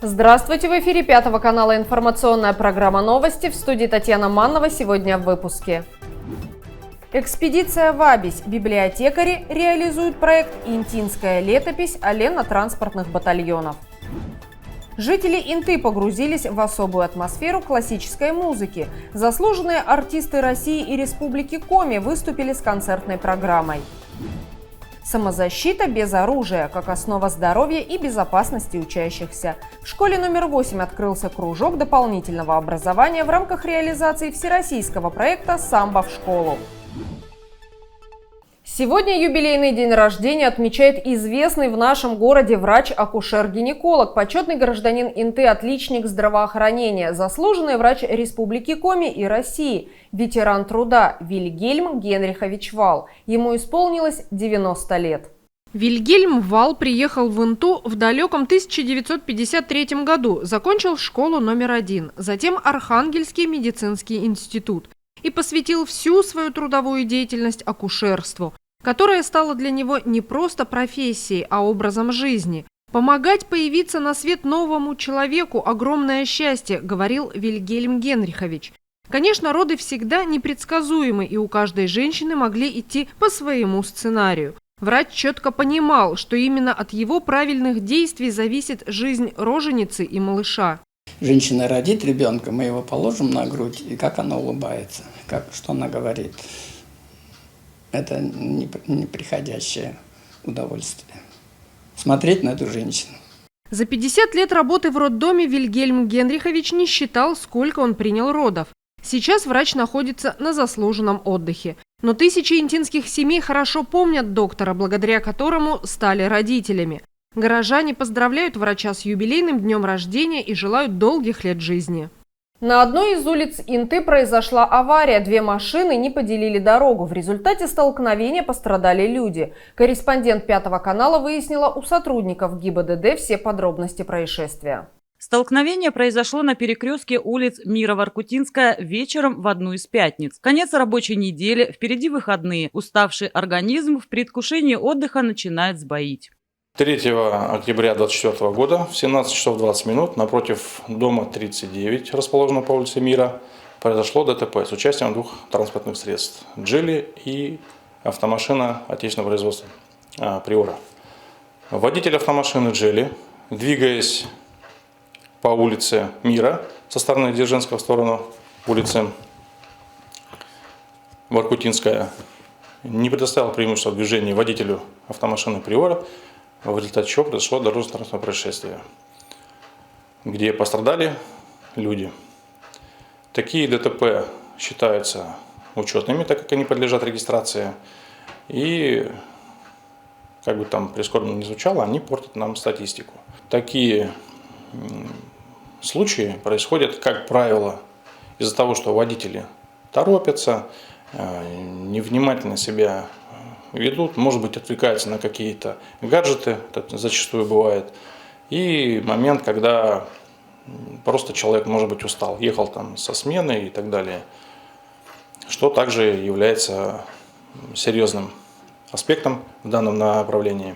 Здравствуйте! В эфире Пятого канала информационная программа «Новости». В студии Татьяна Маннова. Сегодня в выпуске. Экспедиция в Абись. Библиотекари реализуют проект «Интинская летопись» оленно-транспортных батальонов. Жители Инты погрузились в особую атмосферу классической музыки. Заслуженные артисты России и Республики Коми выступили с концертной программой. Самозащита без оружия, как основа здоровья и безопасности учащихся. В школе номер 8 открылся кружок дополнительного образования в рамках реализации всероссийского проекта «Самбо в школу». Сегодня юбилейный день рождения отмечает известный в нашем городе врач-акушер-гинеколог, почетный гражданин Инты, отличник здравоохранения, заслуженный врач Республики Коми и России, ветеран труда Вильгельм Генрихович Вал. Ему исполнилось 90 лет. Вильгельм Вал приехал в Инту в далеком 1953 году, закончил школу номер 1, затем Архангельский медицинский институт и посвятил всю свою трудовую деятельность акушерству, которое стало для него не просто профессией, а образом жизни. «Помогать появиться на свет новому человеку – огромное счастье», – говорил Вильгельм Генрихович. Конечно, роды всегда непредсказуемы, и у каждой женщины могли идти по своему сценарию. Врач четко понимал, что именно от его правильных действий зависит жизнь роженицы и малыша. Женщина родит ребенка, мы его положим на грудь, и как она улыбается, что она говорит. Это неприходящее удовольствие. Смотреть на эту женщину. За 50 лет работы в роддоме Вильгельм Генрихович не считал, сколько он принял родов. Сейчас врач находится на заслуженном отдыхе. Но тысячи интинских семей хорошо помнят доктора, благодаря которому стали родителями. Горожане поздравляют врача с юбилейным днем рождения и желают долгих лет жизни. На одной из улиц Инты произошла авария. Две машины не поделили дорогу. В результате столкновения пострадали люди. Корреспондент Пятого канала выяснила у сотрудников ГИБДД все подробности происшествия. Столкновение произошло на перекрестке улиц Мира-Воркутинская вечером в одну из пятниц. Конец рабочей недели, впереди выходные. Уставший организм в предвкушении отдыха начинает сбоить. 3 октября 2024 года в 17 часов 20 минут напротив дома 39, расположенного по улице Мира, произошло ДТП с участием двух транспортных средств – «Джили» и автомашина отечественного производства «Приора». Водитель автомашины «Джили», двигаясь по улице Мира со стороны Дзержинского в сторону улицы Воркутинская, не предоставил преимущества движения водителю автомашины «Приора», в результате чего произошло дорожно-транспортное происшествие, где пострадали люди. Такие ДТП считаются учетными, так как они подлежат регистрации. И, как бы там прискорбно ни звучало, они портят нам статистику. Такие случаи происходят, как правило, из-за того, что водители торопятся, невнимательно себя ведут, может быть, отвлекаются на какие-то гаджеты, это зачастую бывает. И момент, когда просто человек, может быть, устал, ехал там со смены и так далее, что также является серьезным аспектом в данном направлении.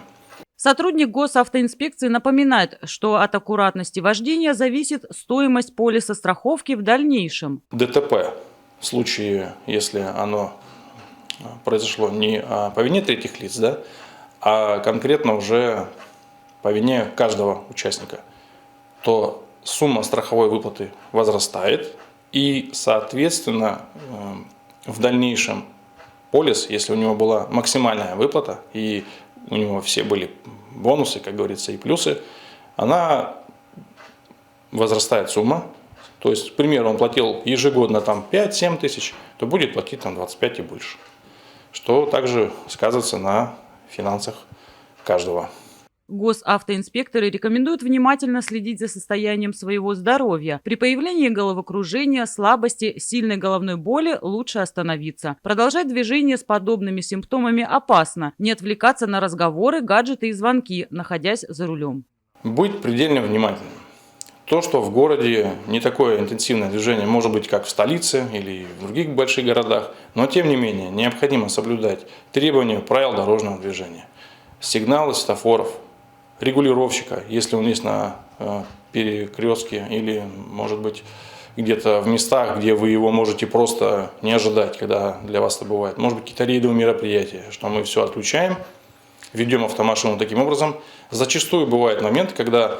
Сотрудник госавтоинспекции напоминает, что от аккуратности вождения зависит стоимость полиса страховки в дальнейшем. ДТП в случае, если оно произошло не по вине третьих лиц, а конкретно уже по вине каждого участника, то сумма страховой выплаты возрастает, и, соответственно, в дальнейшем полис, если у него была максимальная выплата, и у него все были бонусы, как говорится, и плюсы, она возрастает сумма. То есть, к примеру, он платил ежегодно 5-7 тысяч, то будет платить 25 и больше, что также сказывается на финансах каждого. Госавтоинспекторы рекомендуют внимательно следить за состоянием своего здоровья. При появлении головокружения, слабости, сильной головной боли лучше остановиться. Продолжать движение с подобными симптомами опасно. Не отвлекаться на разговоры, гаджеты и звонки, находясь за рулем. Быть предельно внимательным. То, что в городе не такое интенсивное движение, может быть, как в столице или в других больших городах, но тем не менее необходимо соблюдать требования правил дорожного движения. Сигналы светофоров регулировщика, если он есть на перекрестке или, может быть, где-то в местах, где вы его можете просто не ожидать, когда для вас это бывает. Может быть, какие-то рейдовые мероприятия, что мы все отключаем, ведем автомашину таким образом. Зачастую бывают моменты, когда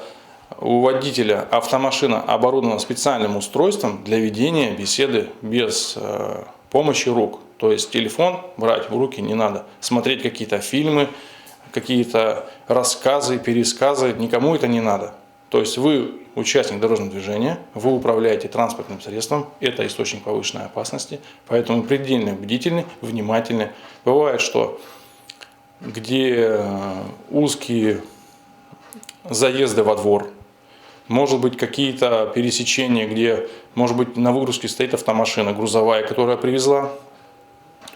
у водителя автомашина оборудована специальным устройством для ведения беседы без помощи рук. То есть телефон брать в руки не надо. Смотреть какие-то фильмы, какие-то рассказы, пересказы, никому это не надо. То есть вы участник дорожного движения, вы управляете транспортным средством, это источник повышенной опасности, поэтому предельно бдительны, внимательны. Бывает, что где узкие заезды во двор, может быть какие-то пересечения, где, может быть, на выгрузке стоит автомашина грузовая, которая привезла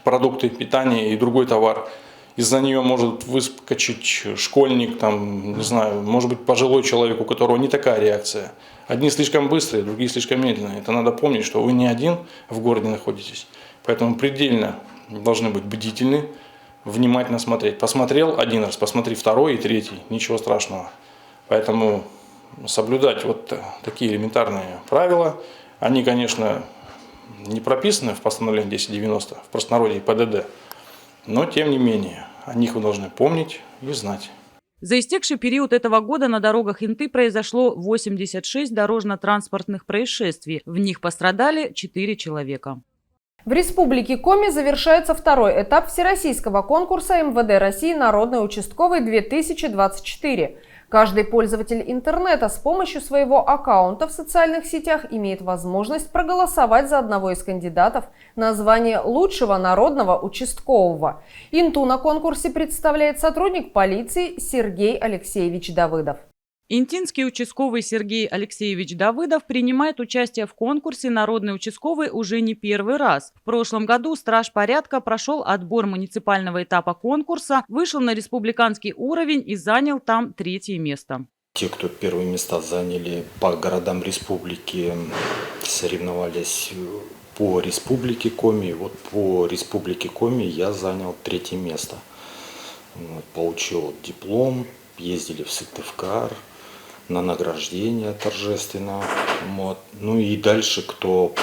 продукты питания и другой товар. Из-за нее может выскочить школьник, там, не знаю, может быть, пожилой человек, у которого не такая реакция. Одни слишком быстрые, другие слишком медленные. Это надо помнить, что вы не один в городе находитесь. Поэтому предельно должны быть бдительны, внимательно смотреть. Посмотрел один раз, посмотри второй и третий, ничего страшного. Поэтому соблюдать вот такие элементарные правила, они, конечно, не прописаны в постановлении 1090, в простонародье ПДД, но, тем не менее, о них вы должны помнить и знать. За истекший период этого года на дорогах Инты произошло 86 дорожно-транспортных происшествий. В них пострадали 4 человека. В Республике Коми завершается второй этап всероссийского конкурса МВД России «Народный участковый-2024». Каждый пользователь интернета с помощью своего аккаунта в социальных сетях имеет возможность проголосовать за одного из кандидатов на звание лучшего народного участкового. Инту на конкурсе представляет сотрудник полиции Сергей Алексеевич Давыдов. Интинский участковый Сергей Алексеевич Давыдов принимает участие в конкурсе «Народный участковый» уже не первый раз. В прошлом году страж порядка прошел отбор муниципального этапа конкурса, вышел на республиканский уровень и занял там 3-е место. Те, кто первые места заняли по городам республики, соревновались по республике Коми. Вот по республике Коми я занял 3-е место. Получил диплом, ездили в Сыктывкар на награждение торжественно. Вот. Ну и дальше, кто по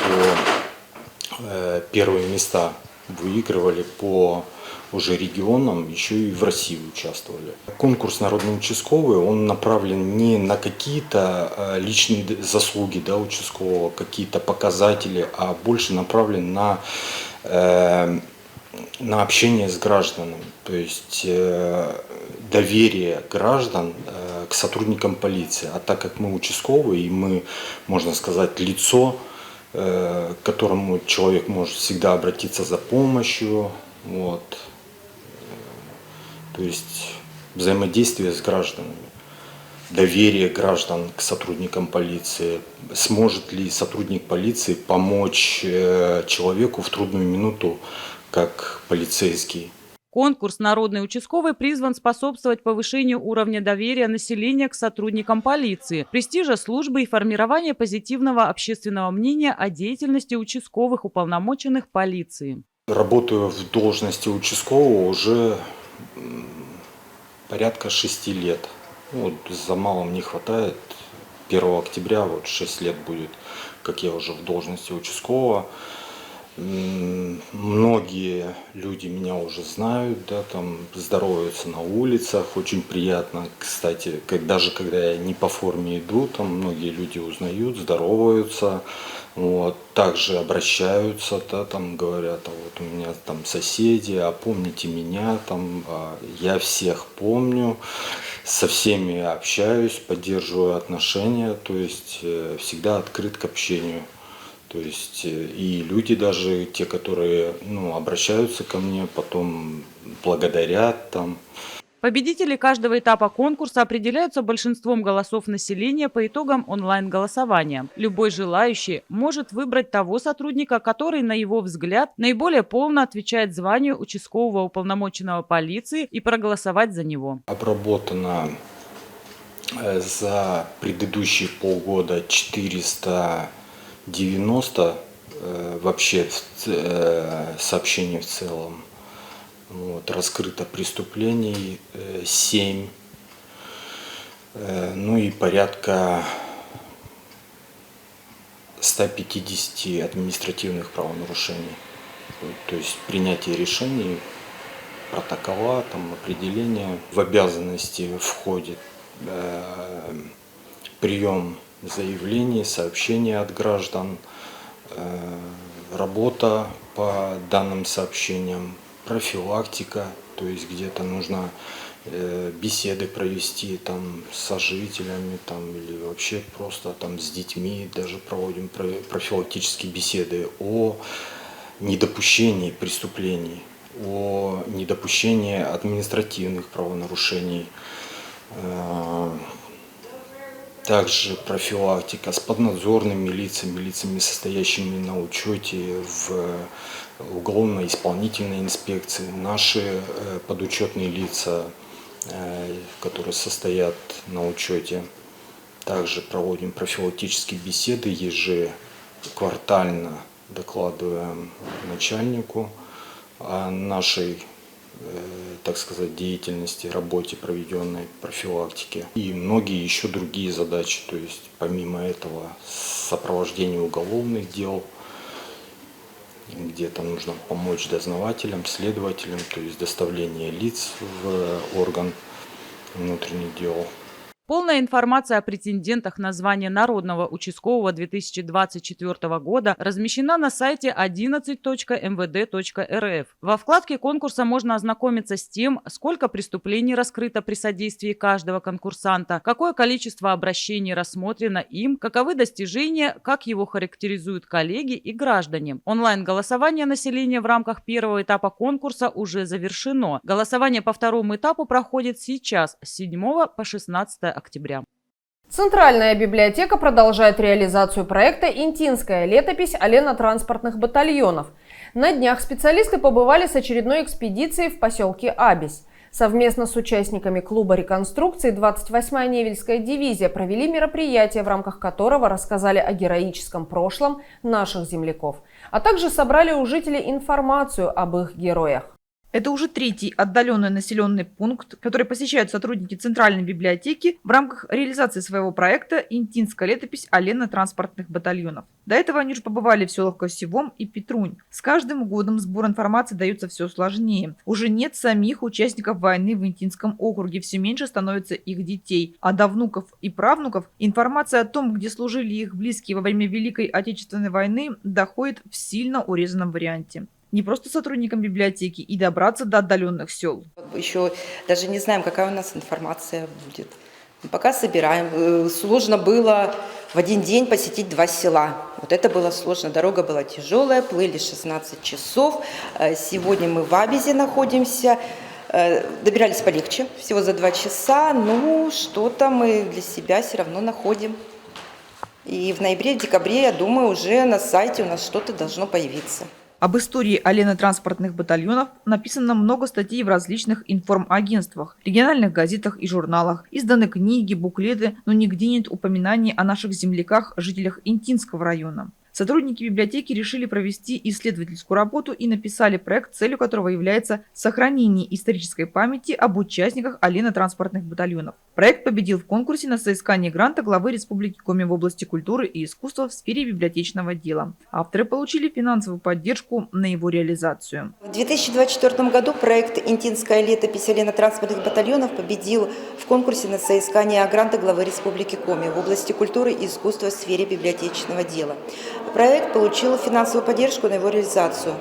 первые места выигрывали по уже регионам, еще и в России участвовали. Конкурс «Народный участковый», он направлен не на какие-то личные заслуги, да, участкового, какие-то показатели, а больше направлен на общение с гражданами, то есть доверие граждан к сотрудникам полиции. А так как мы участковые, и мы, можно сказать, лицо, к которому человек может всегда обратиться за помощью, вот, то есть взаимодействие с гражданами, доверие граждан к сотрудникам полиции. Сможет ли сотрудник полиции помочь человеку в трудную минуту, как полицейский? Конкурс «Народный участковый» призван способствовать повышению уровня доверия населения к сотрудникам полиции, престижа службы и формирования позитивного общественного мнения о деятельности участковых уполномоченных полиции. Работаю в должности участкового уже порядка 6 лет. Вот, за малым не хватает. 1 октября 6 лет будет, как я уже в должности участкового. Многие люди меня уже знают, да, там здороваются на улицах, очень приятно. Кстати, даже когда я не по форме иду, там многие люди узнают, здороваются, вот, также обращаются, да, там говорят, а вот у меня там соседи, а помните меня, там, я всех помню, со всеми общаюсь, поддерживаю отношения, то есть всегда открыт к общению. То есть и люди даже, те, которые обращаются ко мне, потом благодарят там. Победители каждого этапа конкурса определяются большинством голосов населения по итогам онлайн-голосования. Любой желающий может выбрать того сотрудника, который, на его взгляд, наиболее полно отвечает званию участкового уполномоченного полиции, и проголосовать за него. Обработано за предыдущие полгода 490 вообще сообщений в целом. Вот, раскрыто преступлений 7. Ну и порядка 150 административных правонарушений. То есть принятие решений, протокола, там, определения. В обязанности входит прием заявлений, сообщений от граждан, работа по данным сообщениям, профилактика, то есть где-то нужно беседы провести там с сожителями там, или вообще просто там с детьми, даже проводим профилактические беседы о недопущении преступлений, о недопущении административных правонарушений. Также профилактика с поднадзорными лицами, состоящими на учете в уголовно-исполнительной инспекции. Наши подучетные лица, которые состоят на учете. Также проводим профилактические беседы ежеквартально, докладываем начальнику о нашей, так сказать, деятельности, работе, проведенной профилактике. И многие еще другие задачи, то есть помимо этого сопровождение уголовных дел, где-то нужно помочь дознавателям, следователям, то есть доставление лиц в орган внутренних дел. Полная информация о претендентах на звание народного участкового 2024 года размещена на сайте 11.mvd.rf. Во вкладке конкурса можно ознакомиться с тем, сколько преступлений раскрыто при содействии каждого конкурсанта, какое количество обращений рассмотрено им, каковы достижения, как его характеризуют коллеги и граждане. Онлайн-голосование населения в рамках первого этапа конкурса уже завершено. Голосование по второму этапу проходит сейчас с 7 по 16 октября. Центральная библиотека продолжает реализацию проекта «Интинская летопись олено-транспортных батальонов». На днях специалисты побывали с очередной экспедицией в поселке Абись. Совместно с участниками клуба реконструкции 28-я Невельская дивизия провели мероприятие, в рамках которого рассказали о героическом прошлом наших земляков, а также собрали у жителей информацию об их героях. Это уже третий отдаленный населенный пункт, который посещают сотрудники Центральной библиотеки в рамках реализации своего проекта «Интинская летопись олено-транспортных батальонов». До этого они уже побывали в селах Косевом и Петрунь. С каждым годом сбор информации дается все сложнее. Уже нет самих участников войны в Интинском округе, все меньше становится их детей. А до внуков и правнуков информация о том, где служили их близкие во время Великой Отечественной войны, доходит в сильно урезанном варианте. Не просто сотрудникам библиотеки и добраться до отдаленных сел. Еще даже не знаем, какая у нас информация будет. Пока собираем. Сложно было в один день посетить 2 села. Вот это было сложно. Дорога была тяжелая, плыли 16 часов. Сегодня мы в Абизе находимся. Добирались полегче, всего за 2 часа. Ну, что-то мы для себя все равно находим. И в ноябре, декабре, я думаю, уже на сайте у нас что-то должно появиться. Об истории олено-транспортных батальонов написано много статей в различных информагентствах, региональных газетах и журналах. Изданы книги, буклеты, но нигде нет упоминаний о наших земляках, жителях Интинского района. Сотрудники библиотеки решили провести исследовательскую работу и написали проект, целью которого является сохранение исторической памяти об участниках олено-транспортных батальонов. Проект победил в конкурсе на соискание гранта главы Республики Коми в области культуры и искусства в сфере библиотечного дела. Авторы получили финансовую поддержку на его реализацию. В 2024 году проект «Интинская летопись олено-транспортных батальонов» победил в конкурсе на соискание гранта главы Республики Коми в области культуры и искусства в сфере библиотечного дела. Проект получил финансовую поддержку на его реализацию.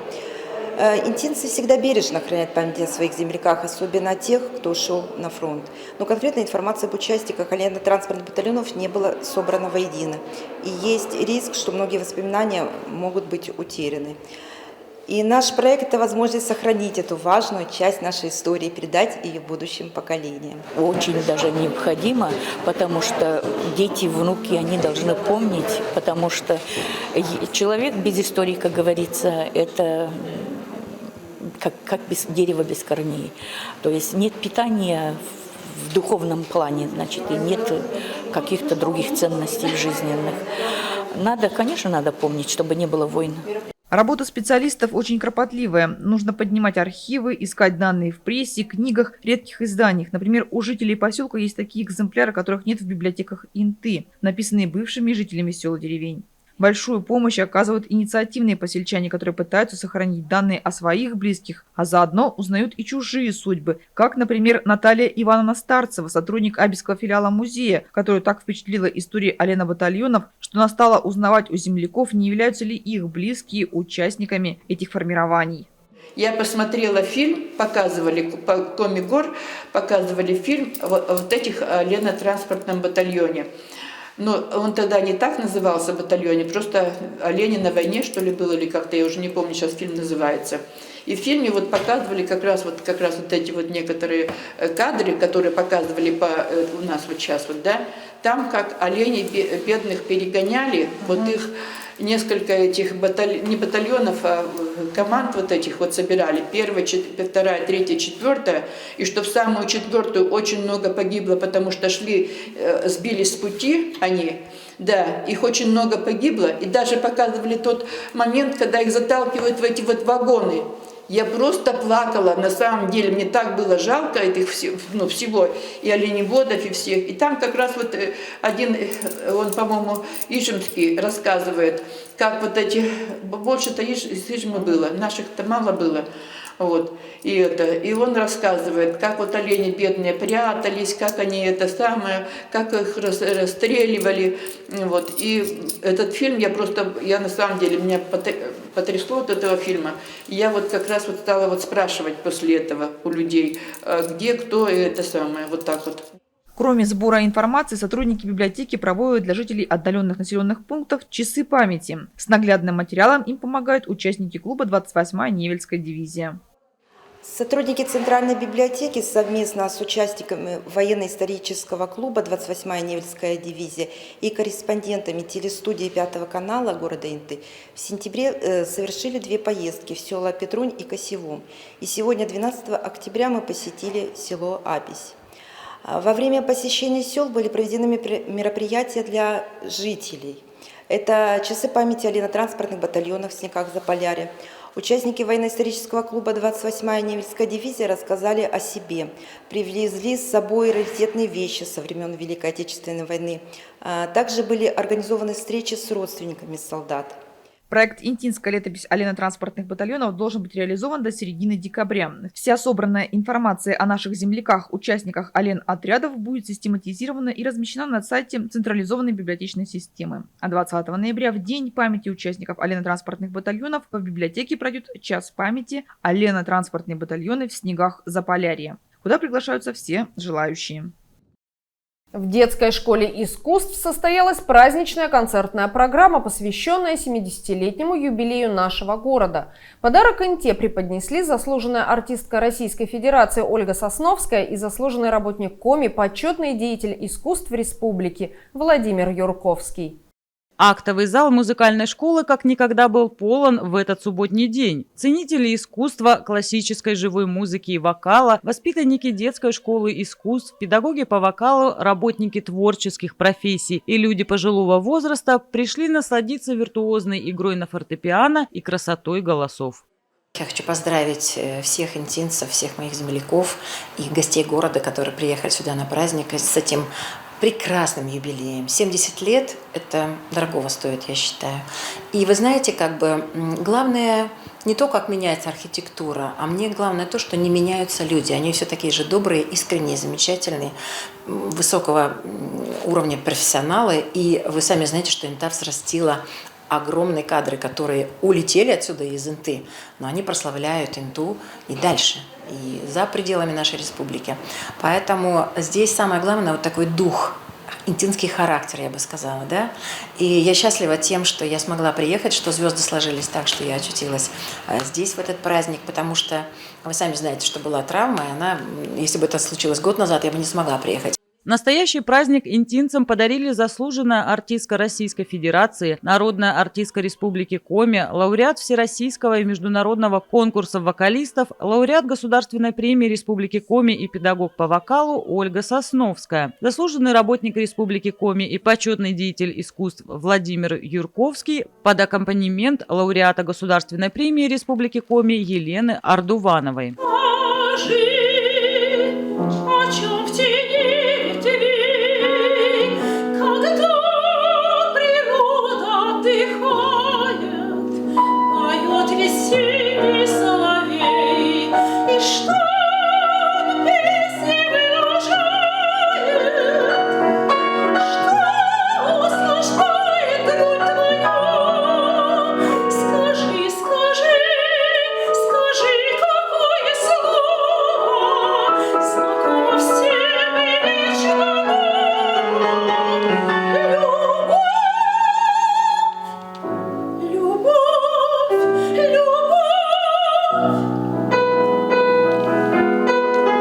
Интинцы всегда бережно хранят память о своих земляках, особенно о тех, кто ушел на фронт. Но конкретная информация об участниках олено-транспортных батальонов не была собрана воедино. И есть риск, что многие воспоминания могут быть утеряны. И наш проект – это возможность сохранить эту важную часть нашей истории, передать ее будущим поколениям. Очень даже необходимо, потому что дети, внуки, они должны помнить, потому что человек без истории, как говорится, это как без дерева без корней. То есть нет питания в духовном плане, значит, и нет каких-то других ценностей жизненных. Конечно, надо помнить, чтобы не было войн. Работа специалистов очень кропотливая. Нужно поднимать архивы, искать данные в прессе, книгах, редких изданиях. Например, у жителей поселка есть такие экземпляры, которых нет в библиотеках Инты, написанные бывшими жителями сел и деревень. Большую помощь оказывают инициативные посельчане, которые пытаются сохранить данные о своих близких, а заодно узнают и чужие судьбы, как, например, Наталья Ивановна Старцева, сотрудник Абельского филиала музея, которую так впечатлила история Алена Батальонов, что она стала узнавать у земляков, не являются ли их близкие участниками этих формирований. Я посмотрела фильм, показывали по Коми Гор, показывали фильм вот этих о Лено-транспортном батальоне. Но он тогда не так назывался батальоне, просто «Олени на войне», что ли, было, или как-то, я уже не помню, сейчас фильм называется. И в фильме вот показывали как раз вот эти вот некоторые кадры, которые показывали у нас вот сейчас, вот, да, там как оленей бедных перегоняли, вот их несколько этих не батальонов, а команд вот этих вот собирали. 1, 2, 3, 4. И что в самую 4 очень много погибло, потому что сбились с пути они. Да, их очень много погибло. И даже показывали тот момент, когда их заталкивают в эти вот вагоны. Я просто плакала, на самом деле, мне так было жалко этих всего, и оленеводов, и всех. И там как раз вот один, он, по-моему, Ижемский рассказывает, как вот больше-то из Ижма было, наших-то мало было. Вот. И он рассказывает, как вот олени бедные прятались, как они как их расстреливали. Вот. И этот фильм я на самом деле, меня потрясло от этого фильма. И я вот как раз вот стала вот спрашивать после этого у людей, где, кто, и вот так вот. Кроме сбора информации, сотрудники библиотеки проводят для жителей отдаленных населенных пунктов часы памяти. С наглядным материалом им помогают участники клуба «28-я Невельская дивизия». Сотрудники Центральной библиотеки совместно с участниками военно-исторического клуба «28-я Невельская дивизия» и корреспондентами телестудии 5 канала города Инты в сентябре совершили 2 поездки в села Петрунь и Косевом. И сегодня, 12 октября, мы посетили село Абись. Во время посещения сел были проведены мероприятия для жителей. Это часы памяти о линотранспортных батальонах в Снегах-Заполярье. Участники военно-исторического клуба «28-я Невельская дивизия» рассказали о себе, привезли с собой раритетные вещи со времен Великой Отечественной войны. Также были организованы встречи с родственниками солдат. Проект «Интинская летопись о линотранспортных батальонов» должен быть реализован до середины декабря. Вся собранная информация о наших земляках, участниках отрядов будет систематизирована и размещена на сайте централизованной библиотечной системы. А 20 ноября, в День памяти участников линотранспортных батальонов, в библиотеке пройдет час памяти о линотранспортных батальонах в снегах Заполярья, куда приглашаются все желающие. В детской школе искусств состоялась праздничная концертная программа, посвященная 70-летнему юбилею нашего города. Подарок Инте преподнесли заслуженная артистка Российской Федерации Ольга Сосновская и заслуженный работник Коми, почетный деятель искусств республики Владимир Юрковский. Актовый зал музыкальной школы как никогда был полон в этот субботний день. Ценители искусства, классической живой музыки и вокала, воспитанники детской школы искусств, педагоги по вокалу, работники творческих профессий и люди пожилого возраста пришли насладиться виртуозной игрой на фортепиано и красотой голосов. Я хочу поздравить всех интинцев, всех моих земляков и гостей города, которые приехали сюда на праздник, с этим прекрасным юбилеем. 70 лет – это дорогого стоит, я считаю. И вы знаете, главное не то, как меняется архитектура, а мне главное то, что не меняются люди. Они все такие же добрые, искренние, замечательные, высокого уровня профессионалы. И вы сами знаете, что Инта взрастила огромные кадры, которые улетели отсюда из Инты, но они прославляют Инту и дальше, и за пределами нашей республики. Поэтому здесь самое главное вот такой дух, интинский характер, я бы сказала, да. И я счастлива тем, что я смогла приехать, что звезды сложились так, что я очутилась здесь в этот праздник, потому что вы сами знаете, что была травма, и если бы это случилось год назад, я бы не смогла приехать. Настоящий праздник интинцам подарили заслуженная артистка Российской Федерации, народная артистка Республики Коми, лауреат Всероссийского и международного конкурса вокалистов, лауреат Государственной премии Республики Коми и педагог по вокалу Ольга Сосновская, заслуженный работник Республики Коми и почетный деятель искусств Владимир Юрковский под аккомпанемент лауреата Государственной премии Республики Коми Елены Ардувановой.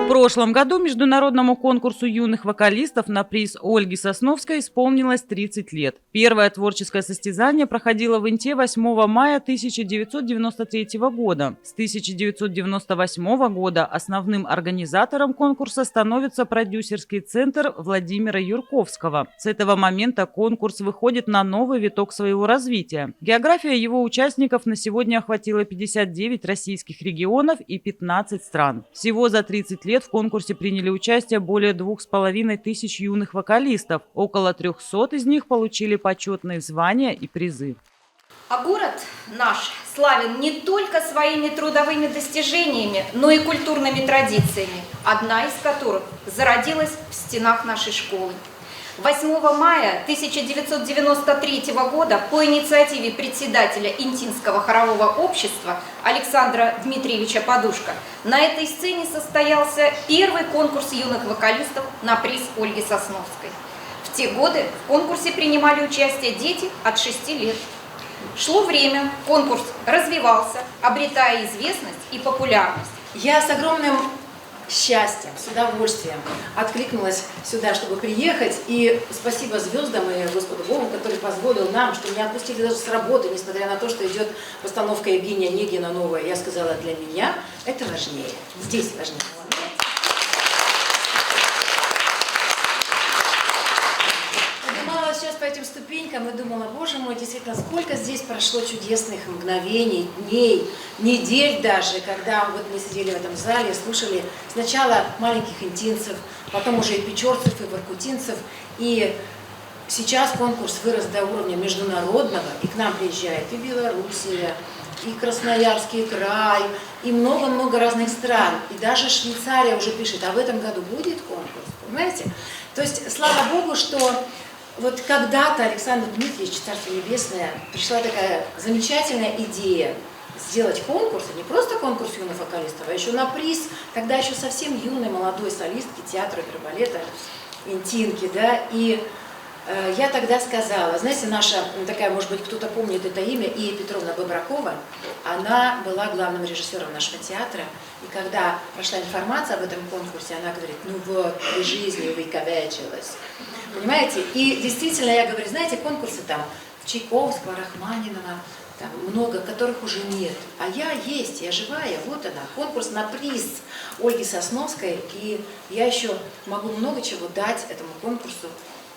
В прошлом году международному конкурсу юных вокалистов на приз Ольги Сосновской исполнилось 30 лет. Первое творческое состязание проходило в Инте 8 мая 1993 года. С 1998 года основным организатором конкурса становится продюсерский центр Владимира Юрковского. С этого момента конкурс выходит на новый виток своего развития. География его участников на сегодня охватила 59 российских регионов и 15 стран. Всего за 30 лет в конкурсе приняли участие более 2500 юных вокалистов. Около 300 из них получили почетные звания и призы. А город наш славен не только своими трудовыми достижениями, но и культурными традициями, одна из которых зародилась в стенах нашей школы. 8 мая 1993 года по инициативе председателя Интинского хорового общества Александра Дмитриевича Подушка на этой сцене состоялся первый конкурс юных вокалистов на приз Ольги Сосновской. В те годы в конкурсе принимали участие дети от 6 лет. Шло время, конкурс развивался, обретая известность и популярность. Я с огромным счастьем, с удовольствием откликнулась сюда, чтобы приехать. И спасибо звездам и Господу Богу, который позволил нам, что меня отпустили даже с работы, несмотря на то, что идет постановка Евгения Онегина новая. Я сказала, для меня это важнее. Здесь важнее. Поднималась сейчас по этим ступенькам и думала, боже мой, действительно, сколько здесь прошло чудесных мгновений, дней, недель даже, когда вот мы сидели в этом зале, слушали сначала маленьких интинцев, потом уже и печорцев, и воркутинцев, и сейчас конкурс вырос до уровня международного, и к нам приезжает и Белоруссия, и Красноярский край, и много-много разных стран, и даже Швейцария уже пишет, а в этом году будет конкурс, понимаете? То есть, слава Богу, что вот когда-то Александр Дмитриевич, Царство Небесное, пришла такая замечательная идея сделать конкурс, не просто конкурс юных вокалистов, а еще на приз, тогда еще совсем юной молодой солистки театра, оперы, балета, интинки, да, и я тогда сказала, знаете, наша такая, может быть, кто-то помнит это имя, Ия Петровна Бобракова, она была главным режиссером нашего театра, и когда прошла информация об этом конкурсе, она говорит, ну вот, при жизни увековечилась. Понимаете? И действительно, я говорю, знаете, конкурсы там Чайковского, Рахманинова, там много, которых уже нет. А я есть, я живая, вот она, конкурс на приз Ольги Сосновской, и я еще могу много чего дать этому конкурсу,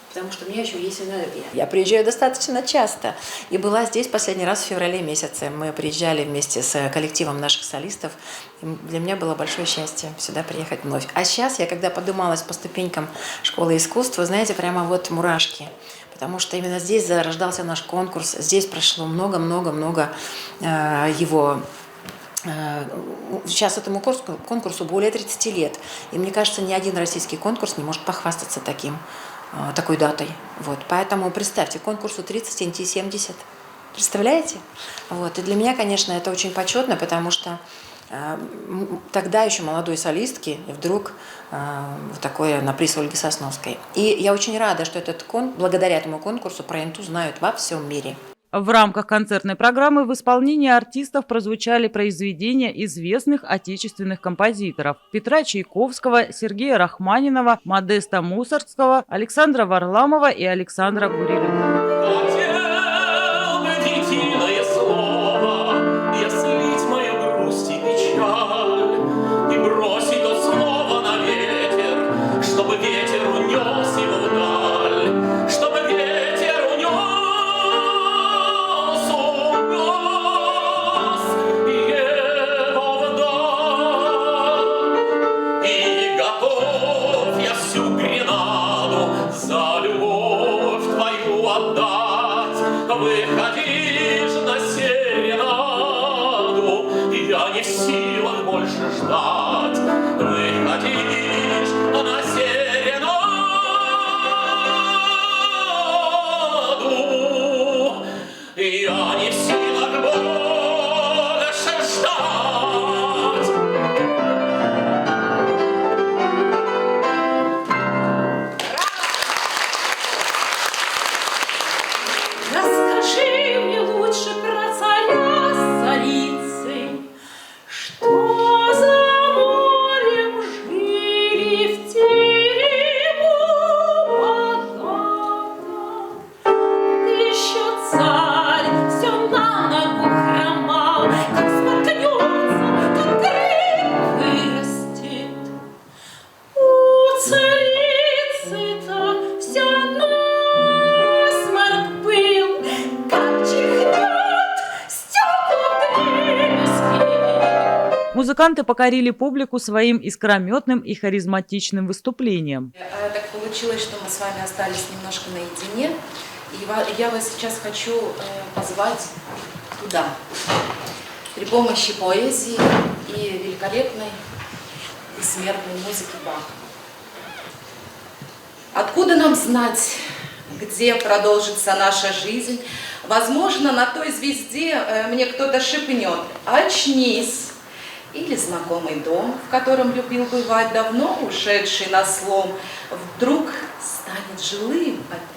потому что у меня еще есть энергия. Я приезжаю достаточно часто, и была здесь последний раз в феврале месяце. Мы приезжали вместе с коллективом наших солистов, и для меня было большое счастье сюда приехать вновь. А сейчас я, когда поднималась по ступенькам школы искусства, знаете, прямо вот мурашки. Потому что именно здесь зарождался наш конкурс, здесь прошло много-много-много его. Сейчас этому конкурсу более 30 лет. И мне кажется, ни один российский конкурс не может похвастаться такой датой. Вот. Поэтому представьте, конкурсу 30, Инти 70. Представляете? Вот. И для меня, конечно, это очень почетно, потому что тогда еще молодой солистки, и вдруг такое на приз Ольги Сосновской. И я очень рада, что благодаря этому конкурсу про Инту знают во всем мире. В рамках концертной программы в исполнении артистов прозвучали произведения известных отечественных композиторов Петра Чайковского, Сергея Рахманинова, Модеста Мусоргского, Александра Варламова и Александра Гурилина. Выходишь на серенаду, я не в силах больше ждать. Выходишь на серенаду, я не в силах больше ждать. Расскажи мне лучше про царя с царицей, что за морем жили в терему богатом. Еще царь все на ногу хромал, как споткнется, как гриб вырастет. У царицы-то вся насморк был, как чихнет стекла дребезги. Музыканты покорили публику своим искрометным и харизматичным выступлением. Так получилось, что мы с вами остались немножко наедине, и я вас сейчас хочу позвать туда, при помощи поэзии и великолепной бессмертной музыки Баха. Откуда нам знать, где продолжится наша жизнь? Возможно, на той звезде мне кто-то шепнет: «Очнись!» Или знакомый дом, в котором любил бывать давно ушедший на слом, вдруг станет жилым опять.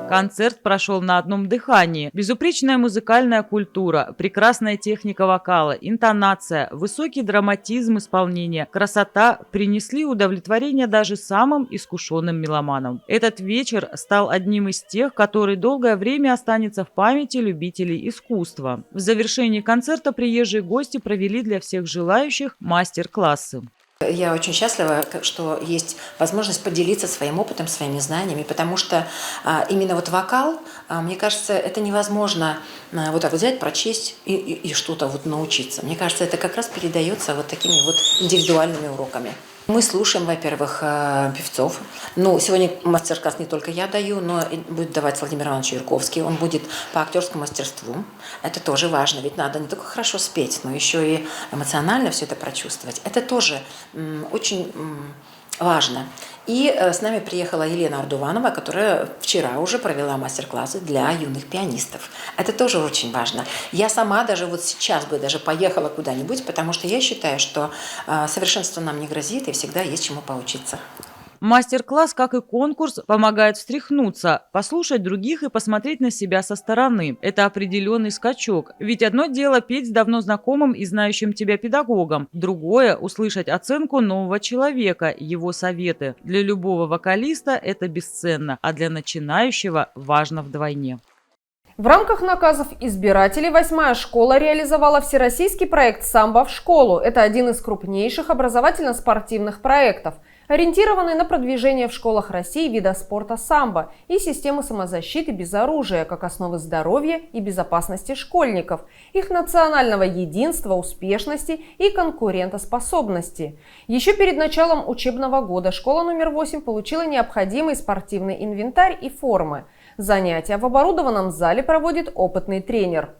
Концерт прошел на одном дыхании. Безупречная музыкальная культура, прекрасная техника вокала, интонация, высокий драматизм исполнения, красота принесли удовлетворение даже самым искушенным меломанам. Этот вечер стал одним из тех, который долгое время останется в памяти любителей искусства. В завершении концерта приезжие гости провели для всех желающих мастер-классы. Я очень счастлива, что есть возможность поделиться своим опытом, своими знаниями, потому что именно вот вокал, мне кажется, это невозможно вот так вот взять, прочесть и что-то вот научиться. Мне кажется, это как раз передается вот такими вот индивидуальными уроками. Мы слушаем, во-первых, певцов. Ну, сегодня мастер-класс не только я даю, но будет давать Владимир Иванович Юрковский. Он будет по актерскому мастерству. Это тоже важно, ведь надо не только хорошо спеть, но еще и эмоционально все это прочувствовать. Это тоже очень важно. И с нами приехала Елена Ардуванова, которая вчера уже провела мастер-классы для юных пианистов. Это тоже очень важно. Я сама даже вот сейчас бы даже поехала куда-нибудь, потому что я считаю, что совершенство нам не грозит и всегда есть чему поучиться. Мастер-класс, как и конкурс, помогает встряхнуться, послушать других и посмотреть на себя со стороны. Это определенный скачок. Ведь одно дело петь с давно знакомым и знающим тебя педагогом, другое – услышать оценку нового человека, его советы. Для любого вокалиста это бесценно, а для начинающего важно вдвойне. В рамках наказов избирателей 8-я школа реализовала всероссийский проект «Самбо в школу». Это один из крупнейших образовательно-спортивных проектов. ориентированный на продвижение в школах России вида спорта самбо и системы самозащиты без оружия как основы здоровья и безопасности школьников, их национального единства, успешности и конкурентоспособности. Еще перед началом учебного года школа номер 8 получила необходимый спортивный инвентарь и формы. Занятия в оборудованном зале проводит опытный тренер.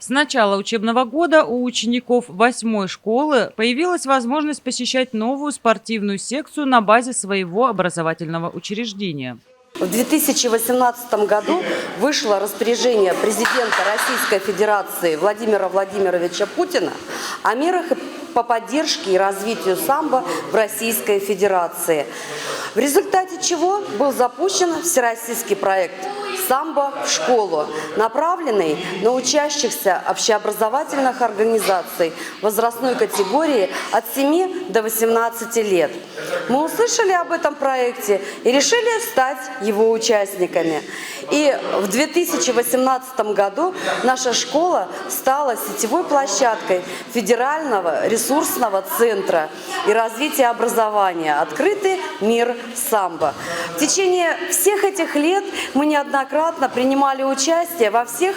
С начала учебного года у учеников 8-й школы появилась возможность посещать новую спортивную секцию на базе своего образовательного учреждения. В 2018 году вышло распоряжение президента Российской Федерации Владимира Владимировича Путина о мерах по поддержке и развитию самбо в Российской Федерации, в результате чего был запущен всероссийский проект «Самбо в школу», направленный на учащихся общеобразовательных организаций возрастной категории от 7 до 18 лет. Мы услышали об этом проекте и решили стать его участниками. И в 2018 году наша школа стала сетевой площадкой Федерального ресурсного центра и развития образования «Открытый мир самбо». В течение всех этих лет мы неоднократно принимали участие во всех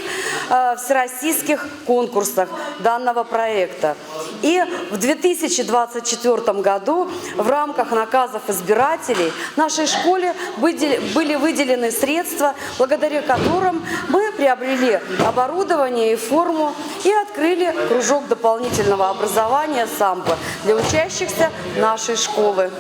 всероссийских конкурсах данного проекта. И в 2024 году в рамках наказов избирателей нашей школе были выделены средства, благодаря которым мы приобрели оборудование и форму и открыли кружок дополнительного образования самбо для учащихся нашей школы.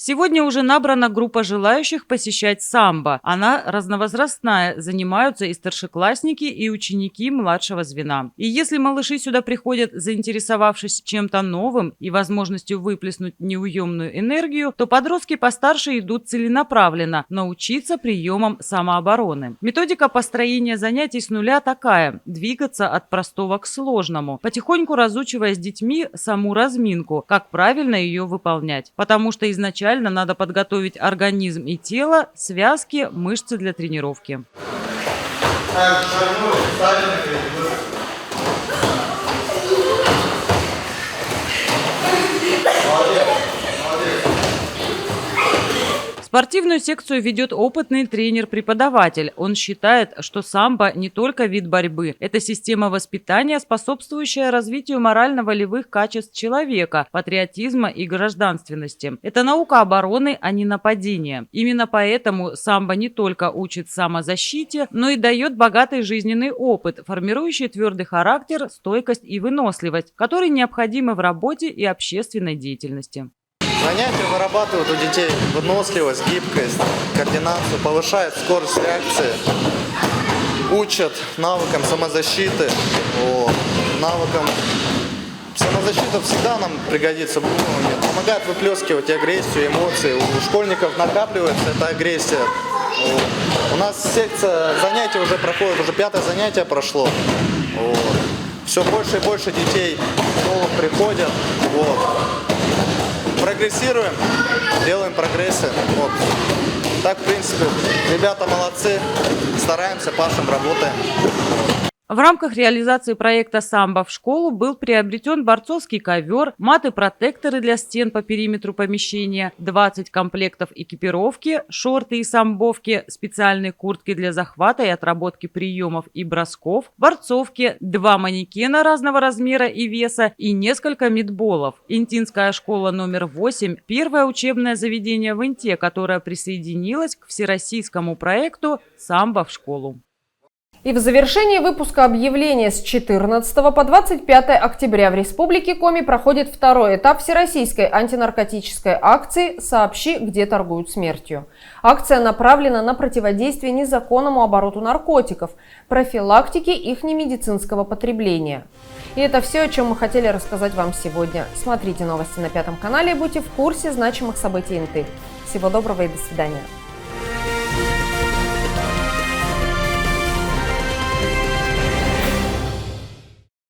Сегодня уже набрана группа желающих посещать самбо. Она разновозрастная, занимаются и старшеклассники, и ученики младшего звена. И если малыши сюда приходят, заинтересовавшись чем-то новым и возможностью выплеснуть неуемную энергию, то подростки постарше идут целенаправленно научиться приемам самообороны. Методика построения занятий с нуля такая – двигаться от простого к сложному, потихоньку разучивая с детьми саму разминку, как правильно ее выполнять. Потому что изначально надо подготовить организм и тело, связки, мышцы для тренировки. Спортивную секцию ведет опытный тренер-преподаватель. Он считает, что самбо не только вид борьбы. Это система воспитания, способствующая развитию морально-волевых качеств человека, патриотизма и гражданственности. Это наука обороны, а не нападения. Именно поэтому самбо не только учит самозащите, но и дает богатый жизненный опыт, формирующий твердый характер, стойкость и выносливость, которые необходимы в работе и общественной деятельности. Занятия вырабатывают у детей выносливость, гибкость, координацию, повышают скорость реакции, учат навыкам самозащиты. Навыкам самозащита всегда нам пригодится в любом моменте. Помогает выплескивать агрессию, эмоции. У школьников накапливается эта агрессия. У нас секция занятий уже проходит, уже 5-е занятие прошло. Все больше и больше детей в школу приходят. Прогрессируем, делаем прогрессы. Так, в принципе, ребята молодцы, стараемся, пашем, работаем. В рамках реализации проекта «Самбо в школу» был приобретен борцовский ковер, маты-протекторы для стен по периметру помещения, 20 комплектов экипировки, шорты и самбовки, специальные куртки для захвата и отработки приемов и бросков, борцовки, 2 манекена разного размера и веса и несколько митболов. Интинская школа номер 8 – первое учебное заведение в Инте, которое присоединилось к всероссийскому проекту «Самбо в школу». И в завершении выпуска объявления с 14 по 25 октября в Республике Коми проходит второй этап всероссийской антинаркотической акции «Сообщи, где торгуют смертью». Акция направлена на противодействие незаконному обороту наркотиков, профилактике их немедицинского потребления. И это все, о чем мы хотели рассказать вам сегодня. Смотрите новости на 5 канале и будьте в курсе значимых событий Инты. Всего доброго и до свидания.